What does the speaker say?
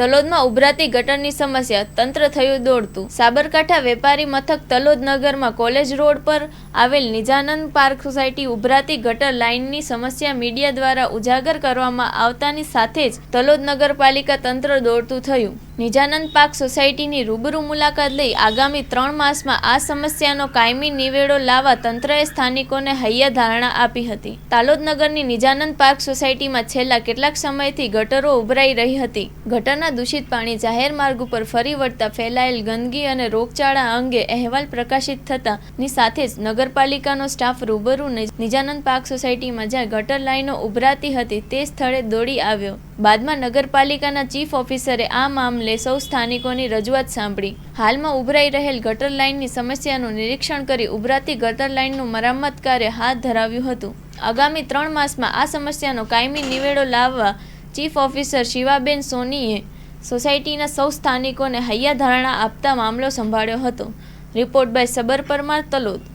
તલોદમાં ઉભરાતી ગટરની સમસ્યા, તંત્ર થયું દોડતું। સાબરકાંઠા વેપારી મથક તલોદ નગરમાં કોલેજ રોડ પર આવેલ નિજાનંદ પાર્ક સોસાયટી ઉભરાતી ગટર લાઇનની સમસ્યા મીડિયા દ્વારા ઉજાગર કરવામાં આવતાની સાથે જ તલોદ નગરપાલિકા તંત્ર દોડતું થયું। નિજાનંદ પાર્ક સોસાયટીની રૂબરૂ મુલાકાત લઈ આગામી 3 માસમાં આ સમસ્યાનો કાયમી નિવેડો લાવવા તંત્રએ સ્થાનિકોને હૈયાધારણા આપી હતી। તલોદ નગરની નિજાનંદ પાર્ક સોસાયટીમાં છેલ્લા કેટલાક સમયથી ગટરો ઉભરાઈ રહી હતી। ગટરના દૂષિત પાણી જાહેર માર્ગ ઉપર ફરી વળતા ફેલાયેલ ગંદકી અને રોગચાળા અંગે અહેવાલ પ્રકાશિત થતાની સાથે જ નગરપાલિકાનો સ્ટાફ રૂબરૂ નિજાનંદ પાર્ક સોસાયટીમાં જ્યાં ગટર લાઈનો ઉભરાતી હતી તે સ્થળે દોડી આવ્યો। બાદમાં નગરપાલિકાના ચીફ ઓફિસરે આ મામલે સૌ સ્થાનિકોની રજૂઆત સાંભળી હાલમાં ઉભરાઈ રહેલ ગટર લાઇનની સમસ્યાનું નિરીક્ષણ કરી ઉભરાતી ગટર લાઇનનું મરામત કાર્ય હાથ ધરાવ્યું હતું। આગામી 3 માસમાં આ સમસ્યાનો કાયમી નિવેડો લાવવા ચીફ ઓફિસર શિવાબેન સોનીએ સોસાયટીના સૌ સ્થાનિકોને હૈયાધારણા આપતા મામલો સંભાળ્યો હતો। Report by Sabar Parmar, Talod.